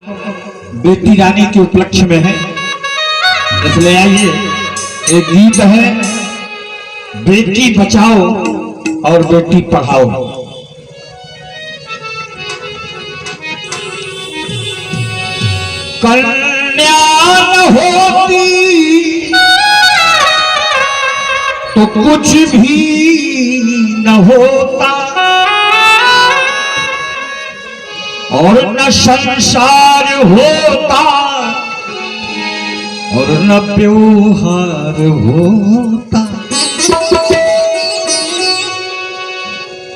बेटी रानी के उपलक्ष्य में है, इसलिए आइए एक गीत है, बेटी बचाओ और बेटी पढ़ाओ। कन्या न होती तो कुछ भी न होता और न संसार होता और न व्यवहार होता।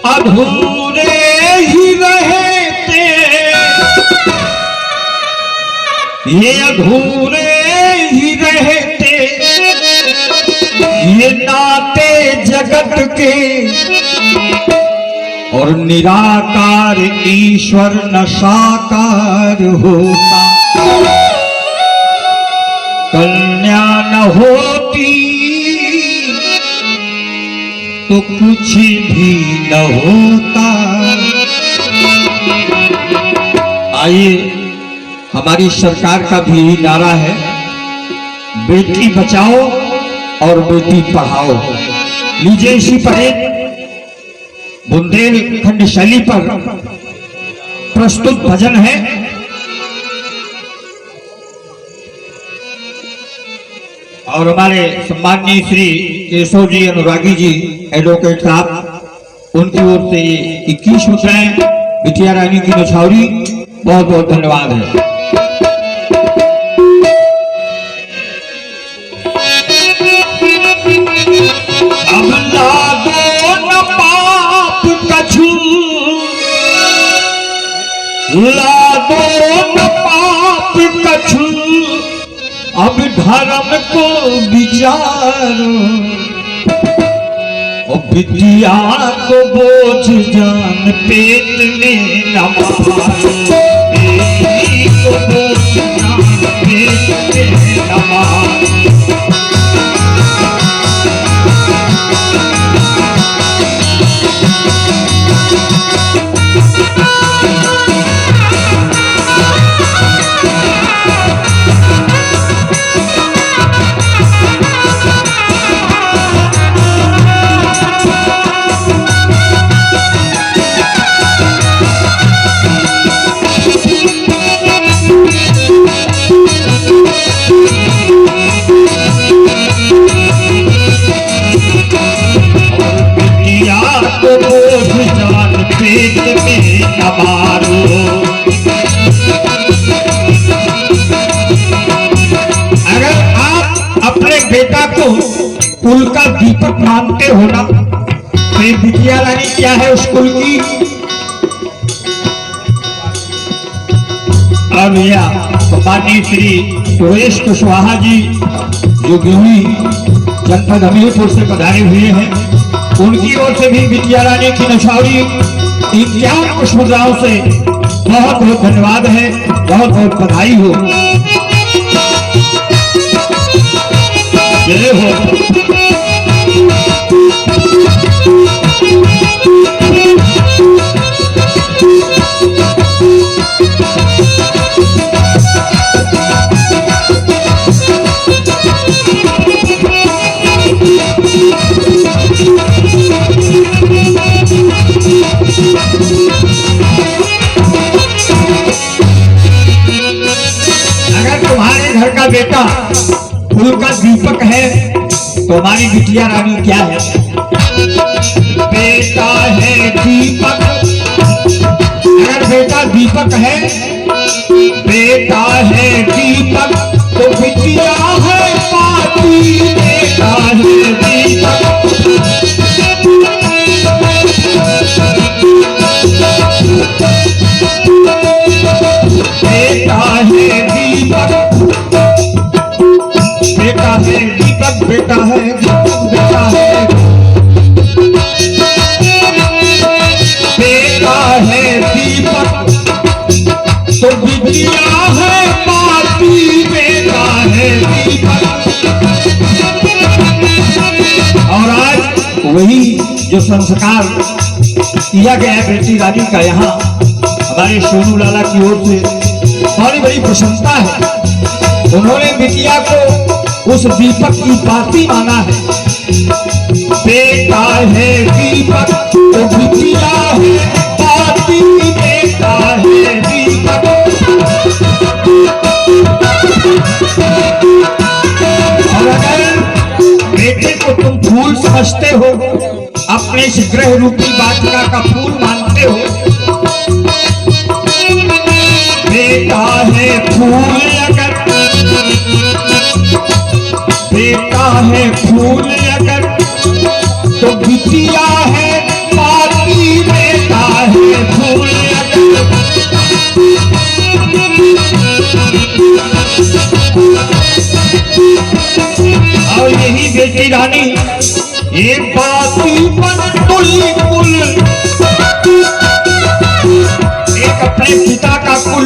अधूरे ही रहते ये अधूरे ही रहते ये नाते जगत के और निराकार ईश्वर न साकार होता। कन्या न होती तो कुछ भी न होता। आइए, हमारी सरकार का भी नारा है, बेटी बचाओ और बेटी पढ़ाओ। लीजिए इसी पर एक बुंदेलखंड शैली पर प्रस्तुत भजन है। और हमारे सम्माननीय श्री केशव जी अनुरागी जी एडवोकेट साहब, उनकी ओर से 21 मुद्राएं बिटिया रानी की नछावरी, बहुत बहुत धन्यवाद है। अब लागो न पाप कछु, लागो न पाप कछु, अब धर्म को विचारो, और बिटिया को बोझ जान पेट में न मारो, बेटी को बोझ जान पेट में न मारो। अगर आप अपने बेटा को कुल का दीपक मानते हो ना, तो ये बिटिया रानी क्या है उस कुल की? और भैया सम्माननीय श्री सुरेश कुशवाहा जी जो गिहुई जनपद हमीरपुर से पधारे हुए हैं, उनकी ओर से भी बिटिया रानी की नछावरी 51 पुष्प मुद्राओं से बहुत बहुत धन्यवाद है, बहुत बहुत बधाई हो। जय हो। अगर तुम्हारे घर का बेटा फूल का दीपक है तो हमारी बिटिया रानी क्या है? बेटा है दीपक। अगर बेटा दीपक है, बेटा है दीपक, तो बिटिया है पाती। बेटा है दीपक, बेटा है दीपक, बेटा है दीपक, बेटा है दीपक, बेटा है, बेटा है दीपक, तो बिटिया है पाती। बेटा है दीपक। और आज वही जो संस्कार किया गया बेटी रानी का यहाँ हमारे सोनू लाला की ओर से बड़ी प्रसन्नता है। उन्होंने बिटिया को उस दीपक की पाती माना है। बेटा है दीपक तो बिटिया है पाती, बेटा है दीपक। और अगर बेटे को तुम फूल समझते हो, अपने इस ग्रह रूपी वाटिका का फूल मानते हो, बेटा है फूल अगर, बेटा है फूल अगर तो बिटिया है पाती, बेटा है फूल अगर। और यही बेटी रानी ये पाती बन तुली कुल, एक अपने पिता का कुल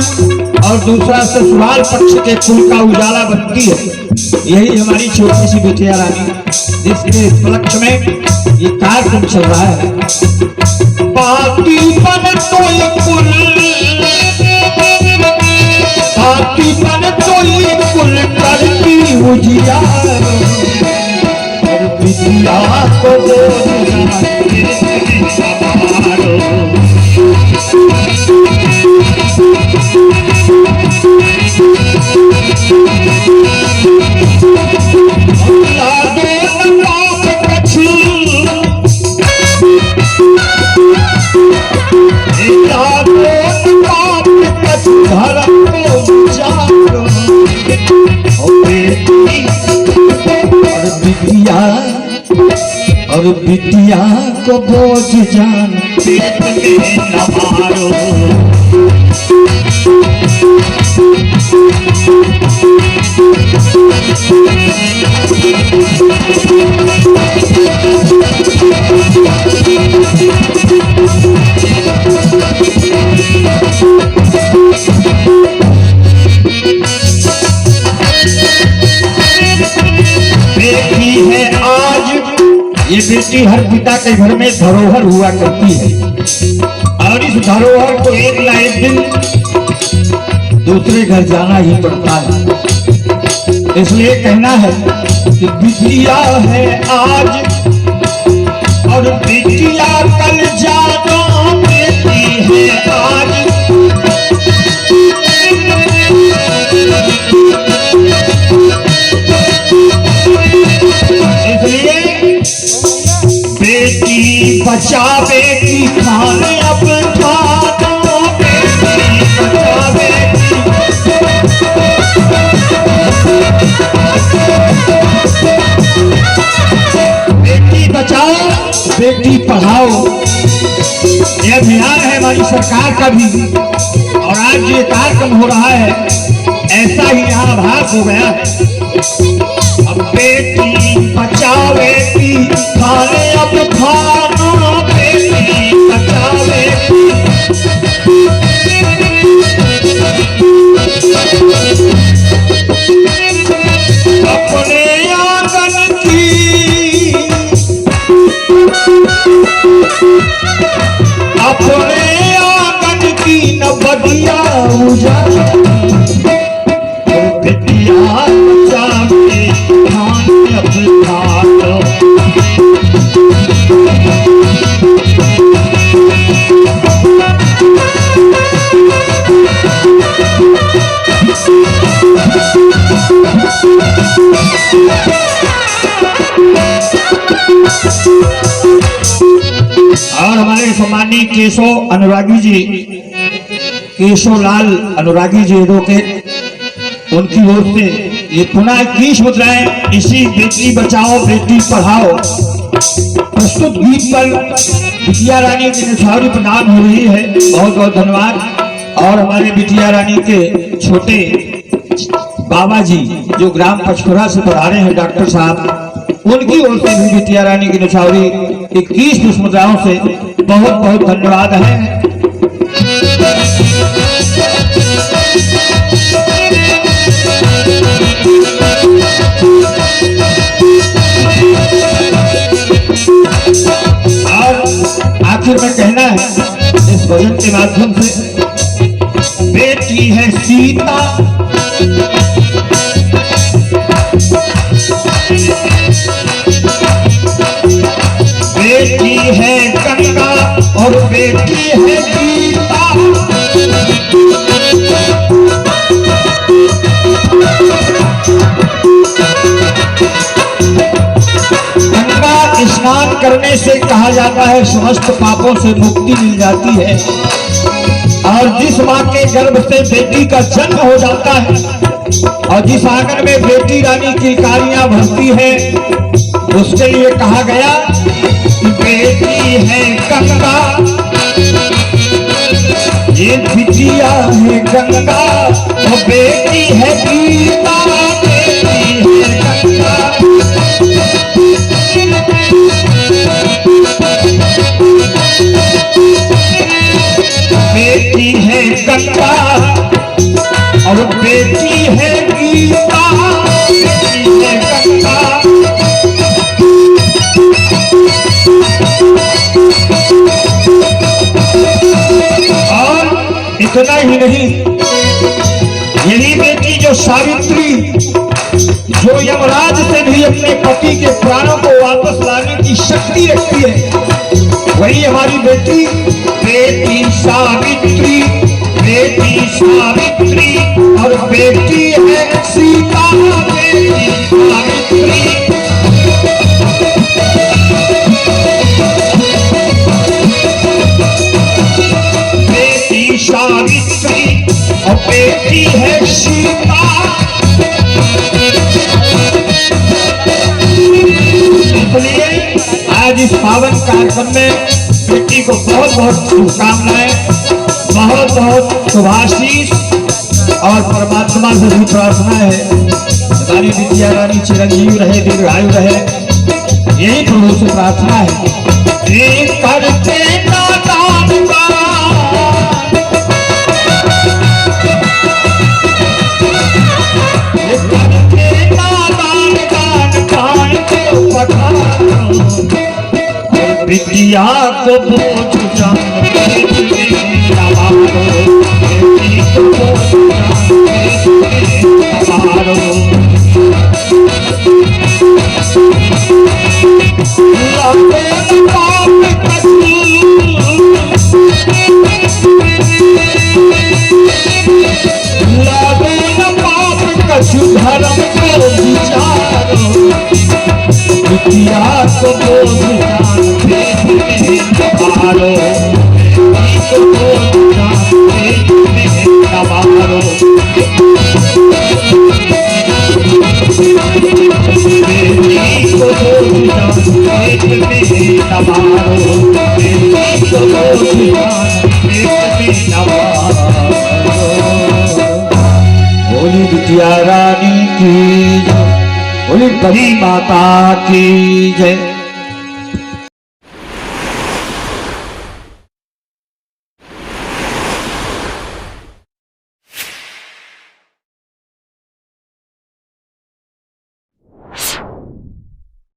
और दूसरा ससुराल पक्ष के कुल का उजाला बनती है। यही हमारी छोटी सी बिटिया रानी, जिसके उपलक्ष्य में ये कार्यक्रम चल रहा है। पाती बन तुली कुल, पाती बन तुली कुल करती उजियार, बिटिया को और बिटिया को बोझ जान पेट में न मारो। बेटी है आज, ये बेटी हर पिता के घर में धरोहर हुआ करती है, और इस धरोहर को एक ना एक दिन दूसरे घर जाना ही पड़ता है। इसलिए कहना है कि बिटिया है आज और बिटिया कल जाना, बेटी है आज। इसलिए बेटी बचा बेटी खाने अब खाना, बेटी बचा बेटी। बेटी बचाओ बेटी पढ़ाओ, यह अभियान है हमारी सरकार का भी। और आज ये कार्यक्रम हो रहा है, ऐसा ही यहाँ आभास हो गया है। अब बेटी बचाओ बेटी खाने अब खाना, बेटी बचाओ बेटी। अपने आंगन की, अपने आंगन की न बढ़िया उजाला, बेटिया बचावे खाने अब खाना। और हमारे सम्मानीय केशव अनुरागी जी, केशव लाल अनुरागी जी के उनकी ओर से ये पुनः 21 मुद्राएं इसी बेटी बचाओ बेटी पढ़ाओ प्रस्तुत गीत पर बिटिया रानी की निछावरी प्रदान हो रही है। बहुत बहुत धन्यवाद। और हमारे बिटिया रानी के छोटे बाबा जी जो ग्राम पचखुरा से पधारे हैं डॉक्टर साहब, उनकी ओर से भी बिटिया रानी की निछावरी 21 मुद्राओं से बहुत बहुत धन्यवाद है। और आखिर में कहना है इस भजन के माध्यम से, बेटी है सीता करने से कहा जाता है समस्त पापों से मुक्ति मिल जाती है। और जिस माँ के गर्भ से बेटी का जन्म हो जाता है और जिस आंगन में बेटी रानी किलकारियां भरती है, उसके लिए कहा गया कि बेटी है गंगा, ये बिटिया है गंगा, वो बेटी है गीता, बेटी है गंगा। बेटी है गंगा और बेटी है गीता, बेटी है गंगा। और इतना ही नहीं, यही बेटी जो सावित्री, जो यमराज से भी अपने पति के प्राणों को वापस लाने की शक्ति रखती है, वही हमारी बेटी, बेटी सावित्री, बेटी सावित्री। और बेटी है सीता, बेटी सावित्री। बेटी सावित्री और बेटी है सीता। इसलिए आज इस पावन कार्यक्रम में बेटी को बहुत बहुत शुभकामनाएं, बहुत बहुत शुभाशीष और परमात्मा से भी प्रार्थना है हमारी विद्या रानी चिरंजीव रहे, दीर्घायु रहे, यही प्रभु से प्रार्थना है। करते विद्या को बोझ जानते हमारो, बेटी को बोझ जानते हमारो। लागे पाप कछु, लागे पाप कछु धर्म को विचारो। विद्या को बोझ जानते हमारो, बेटी को बोझ जानते हमारो। बेटी को बोझ जानते हमारो, बेटी को बोझ जानते हमारो। बोली बिटिया रानी की जय, बोली बड़ी माता की जय।